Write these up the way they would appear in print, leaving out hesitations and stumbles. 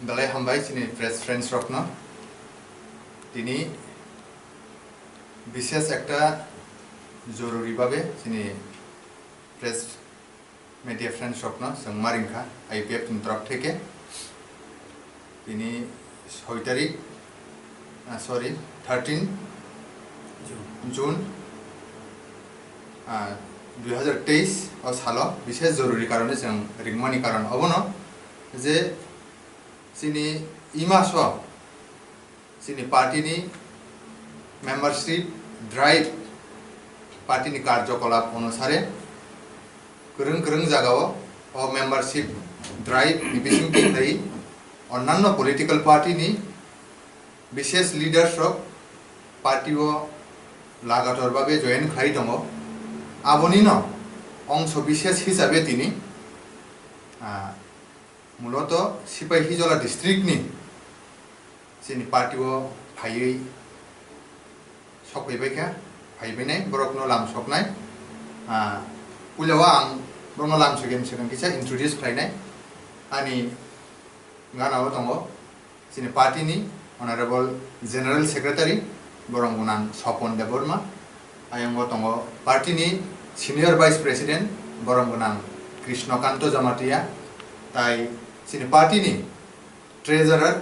বেলায় হামবাই চিনি press friends রত্ন তিনি বিশেষ একটা জরুরিভাবে চিনি প্রেস মিডিয়া ফ্রেন্ডস রত্ন जों मारिंखा IPF তরফ থেকে তিনি 6 তারিখ 13 জুন 2023 সালো বিশেষ জরুরি কারণে जों रिंगमानि कारण अबनो जे चिनी इमास चिनी पार्टी मेम्बारशिप ड्राइव पार्टी कार्यकलाप अनुसारे गोरों गोरों जगह मेम्बारशिप ड्राइव बिसिंग अन्यान्य पलिटिकल पार्टी विशेष लिडार्स पार्टी लागातर भावे जयन खाई दङ आबनि अंश विशेष हिसाबै तिनी मूलत सिपाहीजला डिस्ट्रिक्टनि जोंनि पार्टीआव फायै सफैबायखा फायबैनाय बरकनो लामसकनाय पुलाव आं ब्रह्म लामसगेन किसा इन्ट्रोड्यूस खालायनाय आंनि गानाव दङ जोंनि पार्टीनि अनारेबल जेनेरेल सेक्रेटारि बरंगुनां सपन देबबर्मा आयंग दङ पार्टीनि सिनियर वाइस प्रेसिडेंट बरंगुनां कृष्णकान्त जमातिया ताई जोंनि पार्टीनि ट्रेजारार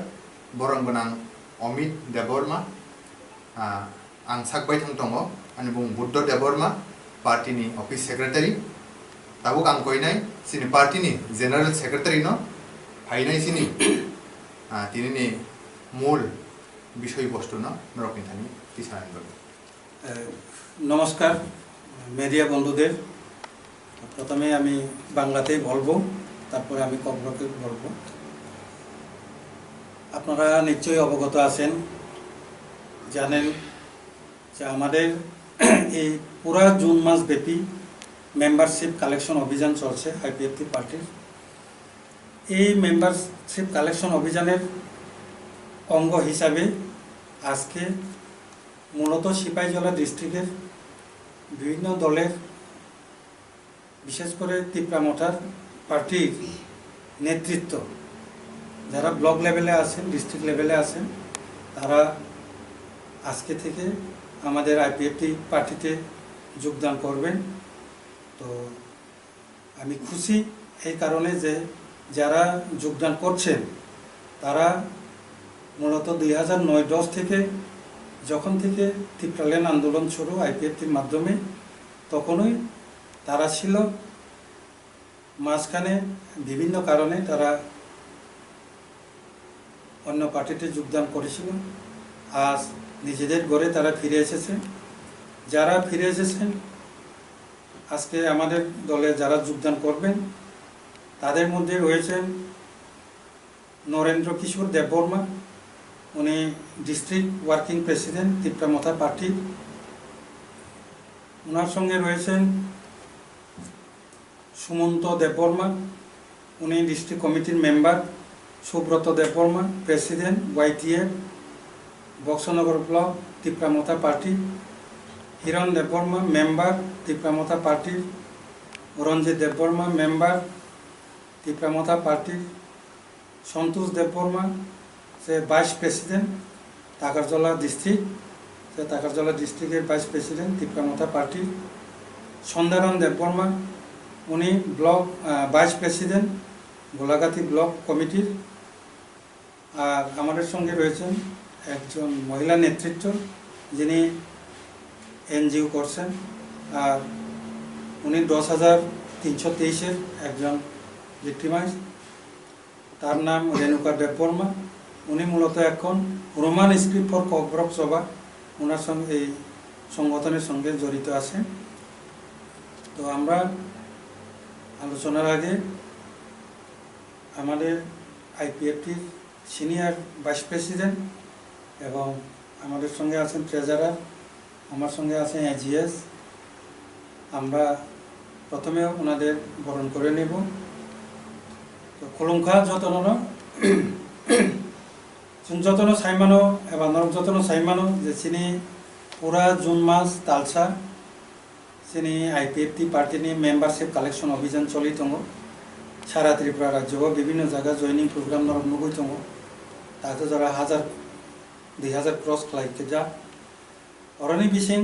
बरंगुनां अमित देबबर्मा आं साकबाय दङ आंनि बुं बुद्ध देबबर्मा पार्टीनि अफिस सेक्रेटारि दाबो आं कइनाय जोंनि पार्टीनि जेनेरेल सेक्रेटारि न फायनाय जोंनि तिनि मूल विषय वस्तु न नरकिन्थानि किसाननि नमस्कार मीडिया बंधुदेर प्रथमे आमी बांगलातेই বলবো তারপরে আমি কন্নড়ে বলবো। আপনারা নিশ্চয়ই অবগত আছেন জানেন যে আমাদের এই পুরা জুন মাস ব্যাপী মেম্বারশিপ কালেকশন অভিযান চলছে IPF পার্টির। এই মেম্বারশিপ কালেকশন অভিযানের অঙ্গ হিসাবে আজকে মূলত সিপাহীজলা ডিস্ট্রিক্টের বিভিন্ন দলের বিশেষ করে তিপ্রা মথার পার্টির নেতৃত্ব যারা ব্লক লেভেলে আছেন ডিস্ট্রিক্ট লেভেলে আছেন তারা আজকে থেকে আমাদের IPF পার্টিতে যোগদান করবেন। তো আমি খুশি এই কারণে যে যারা যোগদান করছেন তারা মূলত 2009-10 থেকে যখন থেকে তিপ্রালেন আন্দোলন শুরু IPF মাধ্যমে তখনই তারা ছিল মাঝখানে বিভিন্ন কারণে তারা অন্য পার্টিতে যোগদান করেছিল। আজ নিজেদের ঘরে তারা ফিরে এসেছে। যারা ফিরে এসেছেন আজকে আমাদের দলে যারা যোগদান করবেন তাদের মধ্যে রয়েছেন নরেন্দ্র কিশোর দেববর্মা, উনি district working president Tipra Motha party. ওনার সঙ্গে রয়েছেন সুমন্ত দেববর্মা, উনি ডিস্ট্রিক্ট কমিটির member. Subrata Debbarma, president YTF Baxanagar block Tipra Motha party. Hiran Debbarma, member Tipra Motha পার্টির। রঞ্জিত দেববর্মা, মেম্বার তিপ্রা মথা পার্টির। সন্তোষ দেববর্মা, সে ভাইস প্রেসিডেন্ট টাকারজলা ডিস্ট্রিক্ট, সে টাকারজলা ডিস্ট্রিক্টের ভাইস প্রেসিডেন্ট তিপ্রা মথা পার্টির। সন্ধ্যারাম দেববর্মা, উনি block vice president Golaghati block কমিটির। আর আমাদের সঙ্গে রয়েছেন একজন মহিলা নেতৃত্ব যিনি NGO করছেন, আর উনি 10,323-এর একজন ভিক্টিমাইজ। তার নাম রেণুকা দেববর্মা, উনি মূলত এখন রোমান স্ক্রিপ্ট ফর ককব্রক সভা ওনার সঙ্গে এই সংগঠনের সঙ্গে জড়িত আছেন। তো আমরা আলোচনার আগে আমাদের IPF সিনিয়র ভাইস প্রেসিডেন্ট এবং আমাদের সঙ্গে আছেন ট্রেজারার, আমার সঙ্গে আছেন AGS। আমরা প্রথমে ওনাদের বরণ করে নেব। তো খুলুংখা যতন যতন সাইমানো এবং নরক যতন সাইমানো যে চিনি পুরা জুন মাস তালসা চিনি IPF পার্টিনি মেম্বারশিপ কালেকশন অভিযান চলি দङ। সারা ত্রিপুরা রাজ্য বিভিন্ন জায়গা জয়নিং প্রোগ্রাম নুবই दङ दाथ' जरा 1000-2000 क्रस खालायखो जा अरनि बिसिं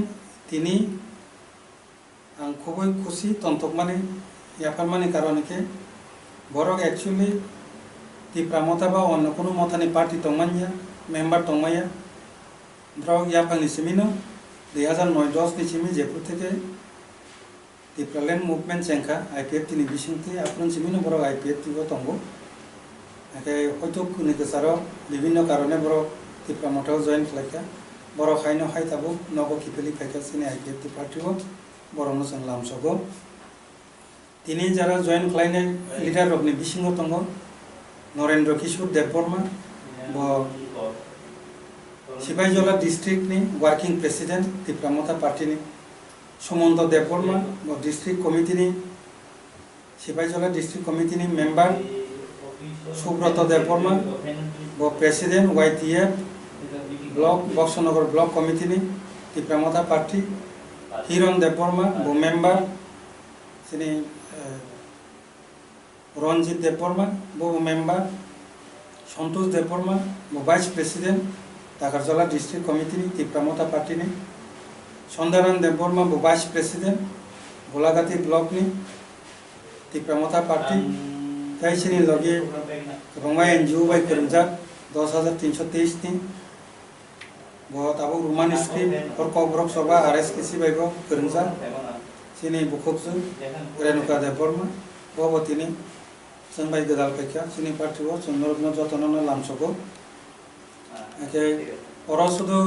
तिनि आं खुबै खुसि तंतकमानि याफारमानि कारनके बरक एक्चुअली तिप्रा मथा बा अन्य कोनो मथानि पार्टी तंमानिया मेम्बार तंमाया ब्रक याफांनि सिमिनो 2009-10 नि सिमि जेपुर थेके तिप्रालैंड मुभमेंट जेंखा IPFT नि बिसिंथि आपन सिमिनो बरक IPFT बो तंगो आके हयतो कुनि गोसारो विभिन्न कारणे बरक तिप्रा मथाव जॉइन खालायखा बरक हायनो हाय ताबो नगो किपेलि फायखा सिनि IPFT पार्टी बो बरनो जों लामसगो तिनि जारा जॉइन खालायनाय लिडार रकनि बिसिङाव तंगो नरेंद्र किशोर देवबर्मा बो सिपाहीजला डिस्ट्रिक्ट नि working president Tipra Motha party नि सुमंत देवबर्मा बो डिस्ट्रिक्ट कमिटी नि सिपाहीजला डिस्ट्रिक्ट कमिटी नि मेंबर सुब्रत देवबर्मा बो president YTF block Baxanagar block committee नि तिप्रा मथा पार्टी हिरन देवबर्मा बो मेंबर सिनि रंजित देवबर्मा बो मेंबर संतोष देवबर्मा बो वाइस प्रेसिडेंट दाकारजला डिस्ट्रिक्ट कमिटी नि तिप्रा मथा पार्टी नि सन्दारान देवबर्मा बो वाइस प्रेसिडेंट गोलाघाटी ब्लॉक नि तिप्रा मथा पार्टी ताइसिनि लगे रंगा एनजीओ बाय फोरोंजाक 10323 नि बो ताबो रोमान स्क्रिप्ट और कब्रक सभा RSKC बायबो फोरोंजाक सिनि बुखबजु रेणुका देवबर्मा बो तिनि जों बाय गोदाल फायखा सिनि पार्टीआव चंद्ररत्न जतननो लामसगो एके अरसुदु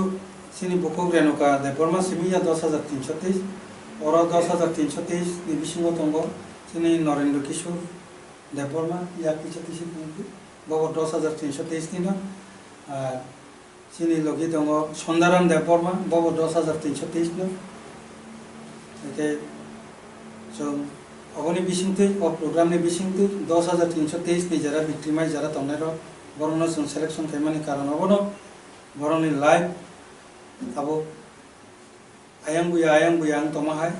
सिनि बुखब रेणुका देवबर्मा सिमिया 10323 और 10323 नि बिसिङाव दंगो सिनि नरेंद्र किशोर देवबर्मा या किछातिसि बो 10323 नि सिनि लगे दङ सन्दाराम देवबर्मा बो 10323 नि एके जों अगनि बिसिंथि अ प्रोग्रामनि बिसिंथि 10323 नि जरा भिक्टिमाइज जरा तंनायरो बरनो जों सिलेक्शन खायमानि कारण अबनो बरनि लाइफ आबो आयां बुया आं तमाहाय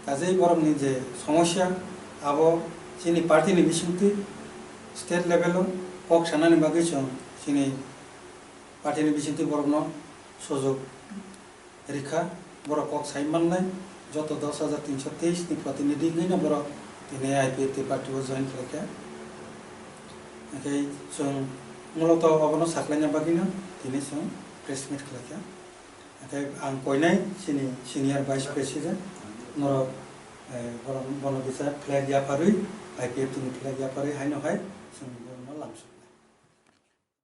काजै बरमनि जे समस्या आबो सिनि पार्टीनि बिसिंथि स्टेट लेभेलाव कक सानानि बागै जों सिनि पार्टीनि बिसिंथि बरनो सुजुग रिखा बर कक साइमाननाय जत 10323 नि प्रतिनिधि गैना बर दिनै IPFT पार्टीआव जॉइन खालायखा एके जों मूलत अबनो साख्लायना बागैनो दिनै जों प्रेस मिट खालायखा एके आं कयनाय सिनि सिनियर वाइस प्रेसिडेंट नर बन बिसा फ्लैग याफारै IPFT नि फ्लैग याफारै हायनो हाय जों